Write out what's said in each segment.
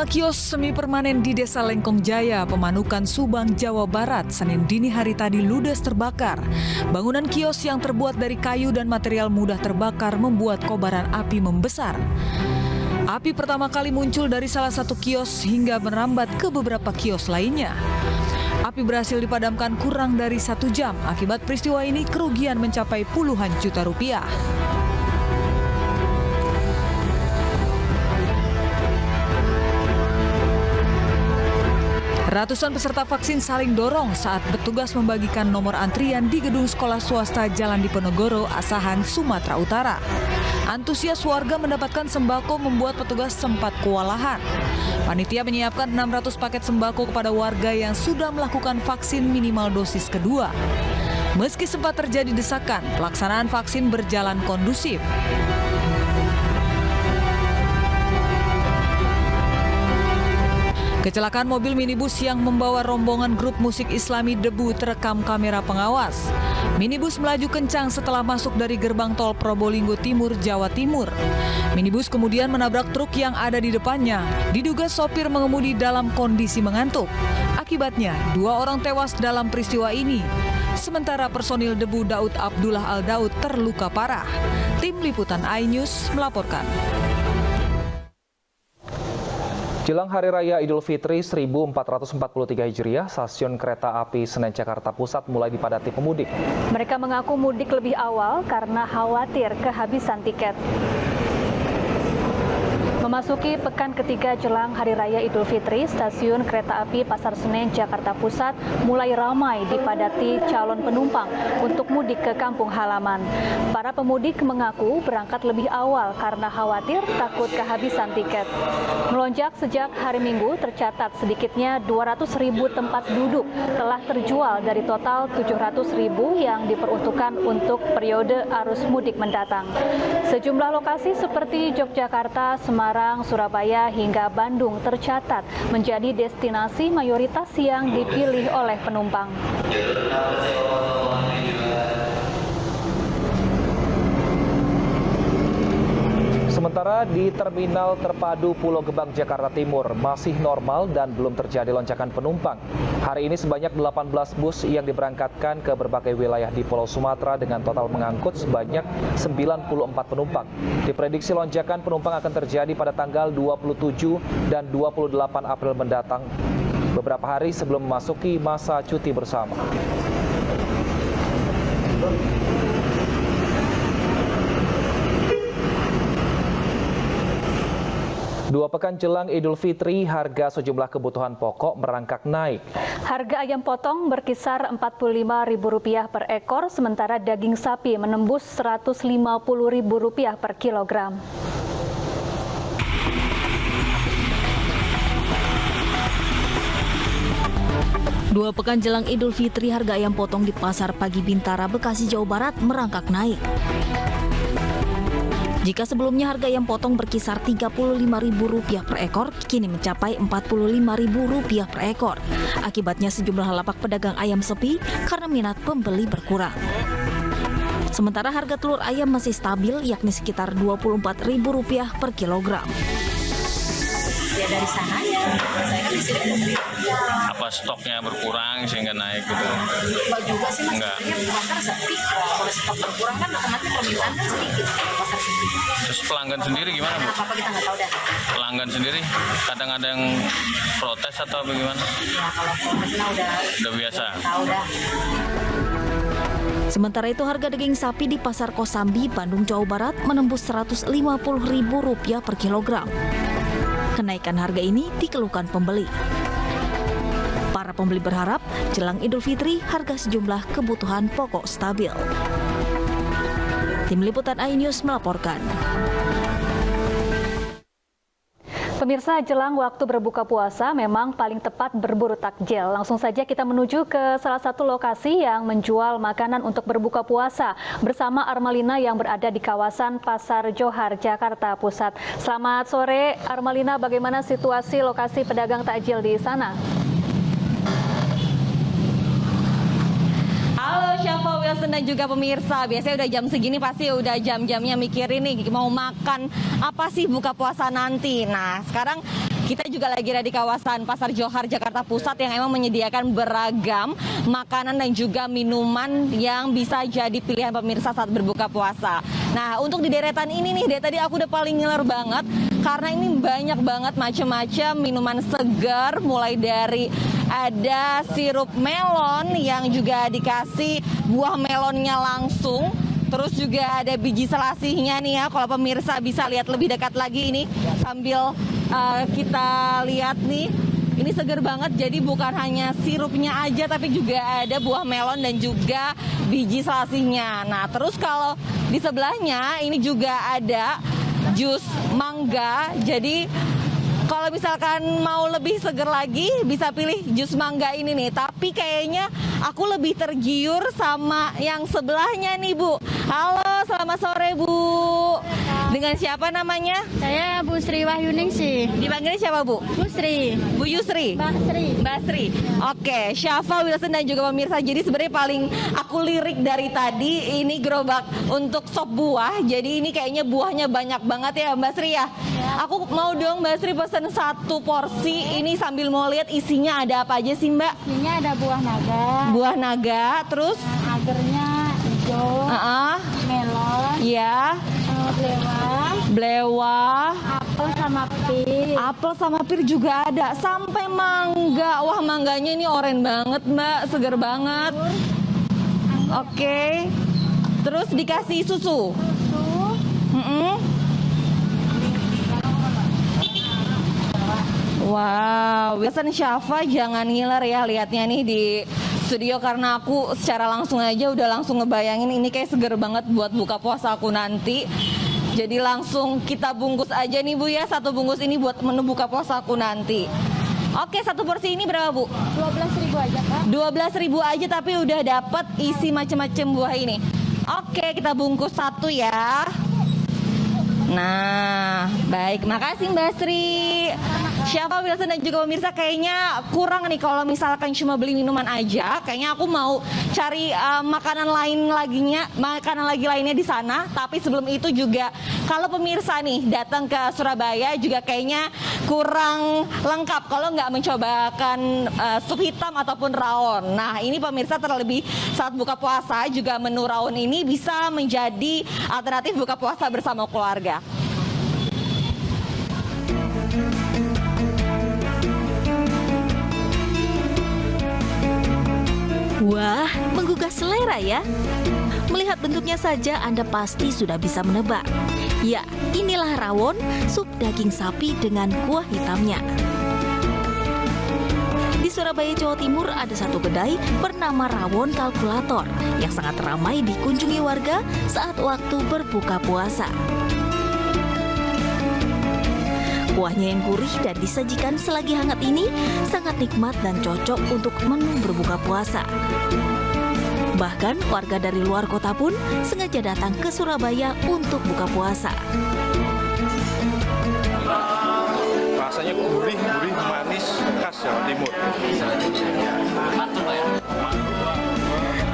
kios semi permanen di Desa Lengkong Jaya, Pemanukan, Subang, Jawa Barat, Senin dini hari tadi ludes terbakar. Bangunan kios yang terbuat dari kayu dan material mudah terbakar membuat kobaran api membesar. Api pertama kali muncul dari salah satu kios hingga merambat ke beberapa kios lainnya. Api berhasil dipadamkan kurang dari 1 jam. Akibat peristiwa ini kerugian mencapai puluhan juta rupiah. Ratusan peserta vaksin saling dorong saat petugas membagikan nomor antrian di gedung sekolah swasta Jalan Diponegoro, Asahan, Sumatera Utara. Antusias warga mendapatkan sembako membuat petugas sempat kewalahan. Panitia menyiapkan 600 paket sembako kepada warga yang sudah melakukan vaksin minimal dosis kedua. Meski sempat terjadi desakan, pelaksanaan vaksin berjalan kondusif. Kecelakaan mobil minibus yang membawa rombongan grup musik Islami Debu terekam kamera pengawas. Minibus melaju kencang setelah masuk dari gerbang tol Probolinggo Timur, Jawa Timur. Minibus kemudian menabrak truk yang ada di depannya. Diduga sopir mengemudi dalam kondisi mengantuk. Akibatnya, 2 orang tewas dalam peristiwa ini. Sementara personil Debu Daud Abdullah Al-Daud terluka parah. Tim Liputan iNews melaporkan. Jelang Hari Raya Idul Fitri 1443 Hijriah, stasiun kereta api Senen Jakarta Pusat mulai dipadati pemudik. Mereka mengaku mudik lebih awal karena khawatir kehabisan tiket. Memasuki pekan ketiga jelang Hari Raya Idul Fitri, stasiun kereta api Pasar Senen Jakarta Pusat mulai ramai dipadati calon penumpang untuk mudik ke kampung halaman. Para pemudik mengaku berangkat lebih awal karena khawatir takut kehabisan tiket. Melonjak sejak hari Minggu, tercatat sedikitnya 200.000 tempat duduk telah terjual dari total 700.000 yang diperuntukkan untuk periode arus mudik mendatang. Sejumlah lokasi seperti Yogyakarta, Semarang, Surabaya hingga Bandung tercatat menjadi destinasi mayoritas yang dipilih oleh penumpang. Sementara di Terminal Terpadu Pulau Gebang, Jakarta Timur masih normal dan belum terjadi lonjakan penumpang. Hari ini sebanyak 18 bus yang diberangkatkan ke berbagai wilayah di Pulau Sumatera dengan total mengangkut sebanyak 94 penumpang. Diprediksi lonjakan penumpang akan terjadi pada tanggal 27 dan 28 April mendatang, beberapa hari sebelum memasuki masa cuti bersama. 2 pekan jelang Idul Fitri, harga sejumlah kebutuhan pokok merangkak naik. Harga ayam potong berkisar Rp45.000 per ekor, sementara daging sapi menembus Rp150.000 per kilogram. Dua pekan jelang Idul Fitri, harga ayam potong di Pasar Pagi Bintara, Bekasi, Jawa Barat merangkak naik. Jika sebelumnya harga ayam potong berkisar Rp35.000 per ekor, kini mencapai Rp45.000 per ekor. Akibatnya sejumlah lapak pedagang ayam sepi karena minat pembeli berkurang. Sementara harga telur ayam masih stabil, yakni sekitar Rp24.000 per kilogram. Ya dari sana ya, saya kan di sini. Apa stoknya berkurang sehingga naik gitu? Enggak juga sih mas, Enggak. sebenarnya pasar sepi. Kalau stok berkurang kan otomatis permintaan kan sedikit kalau pasar sepi. Terus pelanggan sendiri gimana Bu? Apa kita nggak tahu dah. Pelanggan sendiri kadang ada yang protes atau bagaimana? Ya kalau protesnya udah biasa. Tahu dah. Sementara itu harga daging sapi di Pasar Kosambi, Bandung, Jawa Barat menembus Rp150.000 per kilogram. Kenaikan harga ini dikeluhkan pembeli. Para pembeli berharap jelang Idul Fitri harga sejumlah kebutuhan pokok stabil. Tim Liputan iNews melaporkan. Pemirsa, jelang waktu berbuka puasa memang paling tepat berburu takjil. Langsung saja kita menuju ke salah satu lokasi yang menjual makanan untuk berbuka puasa bersama Armalina yang berada di kawasan Pasar Johar, Jakarta Pusat. Selamat sore Armalina, bagaimana situasi lokasi pedagang takjil di sana? Halo Syafa, Wilson dan juga pemirsa. Biasanya udah jam segini pasti udah jam-jamnya mikirin nih mau makan apa sih buka puasa nanti. Nah sekarang Kita juga lagi ada di kawasan Pasar Johar, Jakarta Pusat yang emang menyediakan beragam makanan dan juga minuman yang bisa jadi pilihan pemirsa saat berbuka puasa. Nah, untuk di deretan ini nih, dari tadi aku udah paling ngiler banget karena ini banyak banget macam-macam minuman segar, mulai dari ada sirup melon yang juga dikasih buah melonnya langsung. Terus juga ada biji selasihnya nih ya, kalau pemirsa bisa lihat lebih dekat lagi ini sambil kita lihat nih, ini seger banget. Jadi bukan hanya sirupnya aja tapi juga ada buah melon dan juga biji selasihnya. Nah terus kalau di sebelahnya ini juga ada jus mangga. Jadi kalau misalkan mau lebih seger lagi bisa pilih jus mangga ini nih. Tapi kayaknya aku lebih tergiur sama yang sebelahnya nih Bu. Halo, selamat sore Bu. Dengan siapa namanya? Saya Bu Sri Wahyuningsih. Dipanggilnya siapa Bu? Bu Sri. Bu Yusri? Mbak Sri. Mbak Sri. Oke, Syafa, Wilson dan juga pemirsa. Jadi sebenarnya paling aku lirik dari tadi ini gerobak untuk sop buah. Jadi ini kayaknya buahnya banyak banget ya Mbak Sri ya. Aku mau dong Mbak Sri pesen 1 porsi. Ini sambil mau lihat isinya ada apa aja sih Mbak? Isinya ada buah naga. Buah naga, terus? Agernya hijau. Melon. Iya. Blewah. Apel sama pir. Apel sama pir juga ada. Sampai mangga. Wah, mangganya ini oren banget Mbak, seger banget. Oke. Terus dikasih susu. Wow, Wilson, Syafa jangan ngiler ya lihatnya nih di studio karena aku secara langsung aja udah langsung ngebayangin ini kayak seger banget buat buka puasa aku nanti. Jadi langsung kita bungkus aja nih Bu ya, 1 bungkus ini buat menu buka puasa aku nanti. Oke, 1 porsi ini berapa Bu? 12.000 aja Kak. 12.000 aja tapi udah dapat isi macam-macam buah ini. Oke, kita bungkus 1 ya. Nah, baik, makasih Mbak Sri. Siapa Wilson dan juga pemirsa, kayaknya kurang nih kalau misalkan cuma beli minuman aja. Kayaknya aku mau cari makanan lainnya di sana. Tapi sebelum itu juga kalau pemirsa nih datang ke Surabaya juga kayaknya kurang lengkap kalau nggak mencobakan sup hitam ataupun rawon. Nah, ini pemirsa terlebih saat buka puasa juga menu rawon ini bisa menjadi alternatif buka puasa bersama keluarga. Wah, menggugah selera ya. Melihat bentuknya saja Anda pasti sudah bisa menebak. Ya, inilah rawon, sup daging sapi dengan kuah hitamnya. Di Surabaya, Jawa Timur ada satu kedai bernama Rawon Kalkulator yang sangat ramai dikunjungi warga saat waktu berbuka puasa. Kuahnya yang gurih dan disajikan selagi hangat ini sangat nikmat dan cocok untuk menu berbuka puasa. Bahkan warga dari luar kota pun sengaja datang ke Surabaya untuk buka puasa. Rasanya gurih, manis, khas Jawa Timur.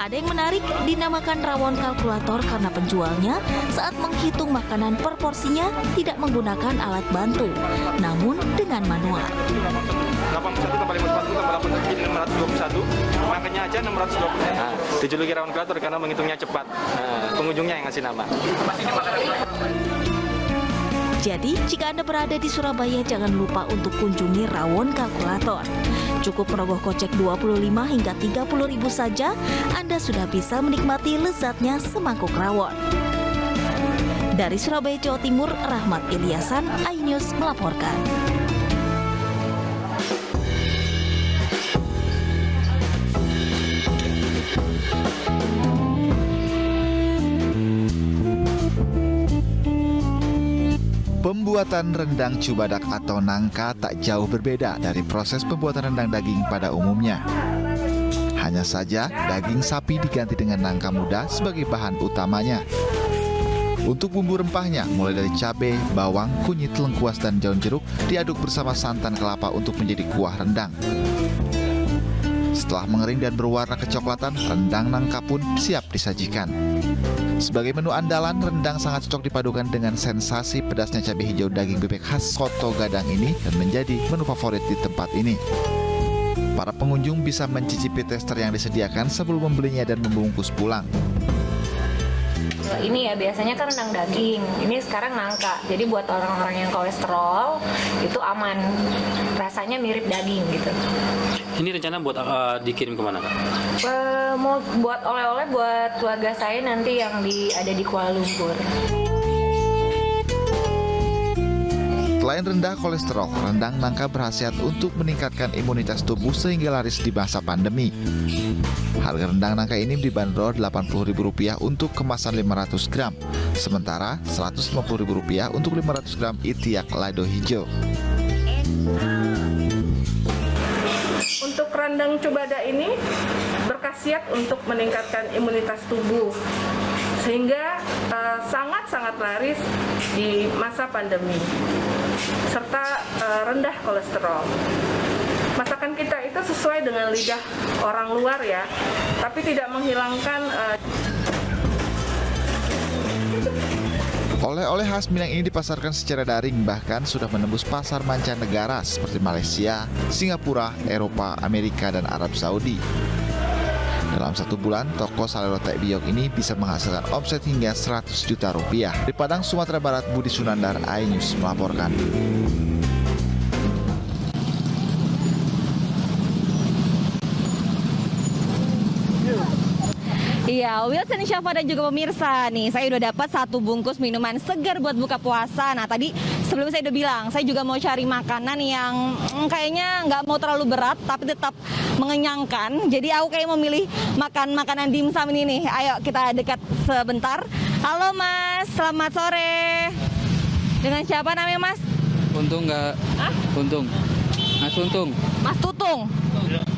Ada yang menarik, dinamakan rawon kalkulator karena penjualnya saat menghitung makanan per porsinya tidak menggunakan alat bantu, namun dengan manual. 81 tambah 51 tambah 8 jadi 621, makannya aja 620. Nah, dijuluki rawon kalkulator karena menghitungnya cepat. Pengunjungnya yang ngasih nama. Jadi, jika Anda berada di Surabaya, jangan lupa untuk kunjungi Rawon Kalkulator. Cukup merogoh kocek 25 hingga 30.000 saja, Anda sudah bisa menikmati lezatnya semangkuk rawon. Dari Surabaya, Jawa Timur, Rahmat Ilyasan, iNews melaporkan. Pembuatan rendang cubadak atau nangka tak jauh berbeda dari proses pembuatan rendang daging pada umumnya. Hanya saja, daging sapi diganti dengan nangka muda sebagai bahan utamanya. Untuk bumbu rempahnya, mulai dari cabai, bawang, kunyit, lengkuas, dan daun jeruk diaduk bersama santan kelapa untuk menjadi kuah rendang. Setelah mengering dan berwarna kecoklatan, rendang nangka pun siap disajikan. Sebagai menu andalan, rendang sangat cocok dipadukan dengan sensasi pedasnya cabai hijau daging bebek khas soto Gadang ini dan menjadi menu favorit di tempat ini. Para pengunjung bisa mencicipi tester yang disediakan sebelum membelinya dan membungkus pulang. Ini ya biasanya kan rendang daging, ini sekarang nangka. Jadi buat orang-orang yang kolesterol itu aman, rasanya mirip daging gitu. Ini rencana buat dikirim kemana, Kak? Mau buat oleh-oleh buat keluarga saya nanti yang ada di Kuala Lumpur. Selain rendah kolesterol, rendang nangka berkhasiat untuk meningkatkan imunitas tubuh sehingga laris di masa pandemi. Harga rendang nangka ini dibanderol Rp80.000 untuk kemasan 500 gram, sementara Rp150.000 untuk 500 gram itiak lado hijau. Untuk rendang cubada ini berkhasiat untuk meningkatkan imunitas tubuh, sehingga sangat-sangat laris di masa pandemi, serta rendah kolesterol. Masakan kita itu sesuai dengan lidah orang luar ya, tapi tidak menghilangkan Oleh-oleh khas Minang ini dipasarkan secara daring, bahkan sudah menembus pasar mancanegara seperti Malaysia, Singapura, Eropa, Amerika, dan Arab Saudi. Dalam 1 bulan, toko sale roti biok ini bisa menghasilkan omset hingga Rp100 juta. Di Padang, Sumatera Barat, Budi Sunandar, iNews melaporkan. Iya, Wilson, Syafa dan juga pemirsa nih, saya udah dapat 1 bungkus minuman segar buat buka puasa. Nah tadi sebelum saya udah bilang, saya juga mau cari makanan yang kayaknya nggak mau terlalu berat tapi tetap mengenyangkan. Jadi aku kayak mau milih makan makanan dimsum ini nih. Ayo kita dekat sebentar. Halo Mas, selamat sore. Dengan siapa namanya Mas? Untung nggak? Hah? Untung. Mas Untung. Mas Tutung.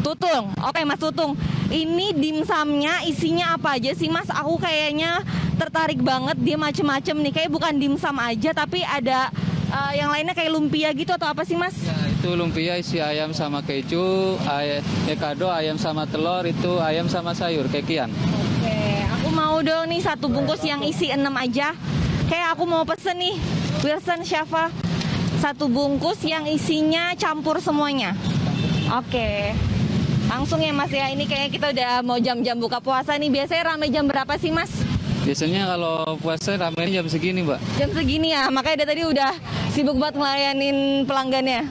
Tutung, oke Mas Tutung. Ini dimsumnya isinya apa aja sih Mas? Aku kayaknya tertarik banget, dia macem-macem nih. Kayak bukan dimsum aja tapi ada yang lainnya kayak lumpia gitu atau apa sih Mas? Ya, itu lumpia isi ayam sama keju, kado ayam sama telur, itu ayam sama sayur, kekian. Oke, aku mau dong nih 1 bungkus yang isi 6 aja. Kayak aku mau pesen nih, Wilson, Syafa, 1 bungkus yang isinya campur semuanya. Oke. Langsung ya Mas ya, ini kayaknya kita udah mau jam-jam buka puasa nih. Biasanya ramai jam berapa sih Mas? Biasanya kalau puasa ramai jam segini Mbak. Jam segini ya, makanya dari tadi udah sibuk banget ngelayanin pelanggannya.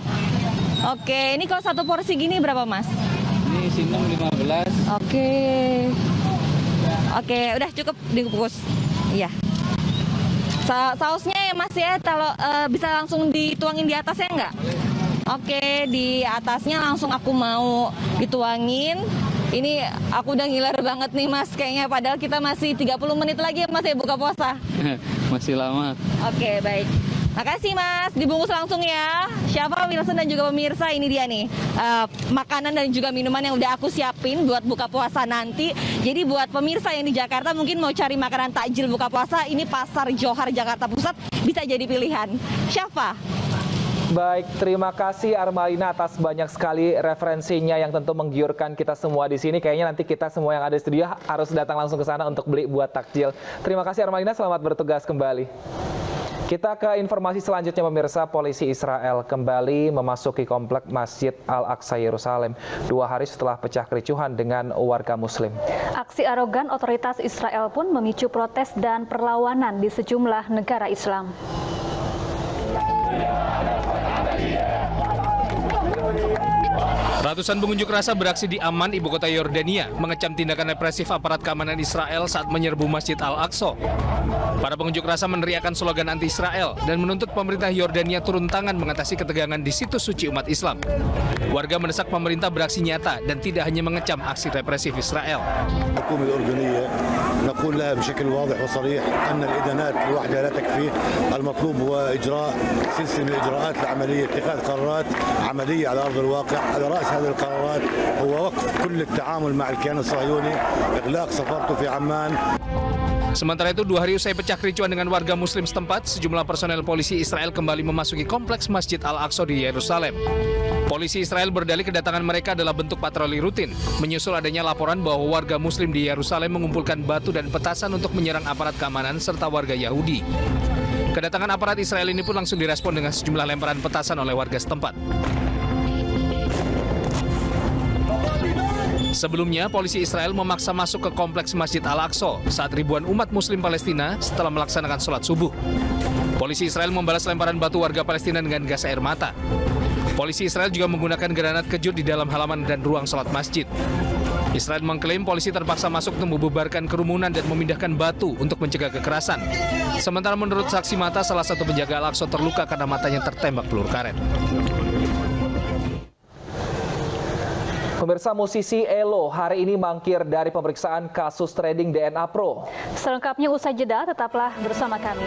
Oke, ini kalau 1 porsi gini berapa Mas? Ini sini 15. Oke, udah cukup dibungkus. Iya. Sausnya ya Mas ya, kalau bisa langsung dituangin di atasnya nggak? Oke, di atasnya langsung aku mau dituangin. Ini aku udah ngiler banget nih Mas, kayaknya padahal kita masih 30 menit lagi ya Mas ya buka puasa. Masih lama. Oke, baik. Makasih Mas, dibungkus langsung ya. Syafa, Wilson dan juga pemirsa, ini dia nih makanan dan juga minuman yang udah aku siapin buat buka puasa nanti. Jadi buat pemirsa yang di Jakarta mungkin mau cari makanan takjil buka puasa, ini Pasar Johar Jakarta Pusat bisa jadi pilihan. Syafa. Baik, terima kasih Armalina atas banyak sekali referensinya yang tentu menggiurkan kita semua di sini. Kayaknya nanti kita semua yang ada di studio harus datang langsung ke sana untuk beli buat takjil. Terima kasih Armalina, selamat bertugas kembali. Kita ke informasi selanjutnya pemirsa, polisi Israel kembali memasuki komplek Masjid Al-Aqsa Yerusalem 2 hari setelah pecah kericuhan dengan warga muslim. Aksi arogan otoritas Israel pun memicu protes dan perlawanan di sejumlah negara Islam. Ratusan pengunjuk rasa beraksi di Amman, ibu kota Yordania, mengecam tindakan represif aparat keamanan Israel saat menyerbu Masjid Al-Aqsa. Para pengunjuk rasa meneriakkan slogan anti-Israel dan menuntut pemerintah Yordania turun tangan mengatasi ketegangan di situs suci umat Islam. Warga mendesak pemerintah beraksi nyata dan tidak hanya mengecam aksi represif Israel. الحكومة الأردنية نقول لها بشكل واضح وصريح أن الإدانات لوحدها لا تكفي، المطلوب هو إجراء سلسلة من الإجراءات العملية، اتخاذ قرارات عملية على أرض الواقع. على رأس هذه القرارات هو وقف كل التعامل مع الكيان الصهيوني، إغلاق سفارته في عمان. Sementara itu, 2 hari usai pecah kericuan dengan warga muslim setempat, sejumlah personel polisi Israel kembali memasuki kompleks Masjid Al-Aqsa di Yerusalem. Polisi Israel berdalih kedatangan mereka adalah bentuk patroli rutin, menyusul adanya laporan bahwa warga Muslim di Yerusalem mengumpulkan batu dan petasan untuk menyerang aparat keamanan serta warga Yahudi. Kedatangan aparat Israel ini pun langsung direspon dengan sejumlah lemparan petasan oleh warga setempat. Sebelumnya, polisi Israel memaksa masuk ke kompleks Masjid Al-Aqsa saat ribuan umat Muslim Palestina setelah melaksanakan sholat subuh. Polisi Israel membalas lemparan batu warga Palestina dengan gas air mata. Polisi Israel juga menggunakan granat kejut di dalam halaman dan ruang sholat masjid. Israel mengklaim polisi terpaksa masuk untuk membubarkan kerumunan dan memindahkan batu untuk mencegah kekerasan. Sementara menurut saksi mata, salah satu penjaga Al-Aqsa terluka karena matanya tertembak peluru karet. Pemirsa, musisi Elo hari ini mangkir dari pemeriksaan kasus trading DNA Pro. Selengkapnya usai jeda, tetaplah bersama kami.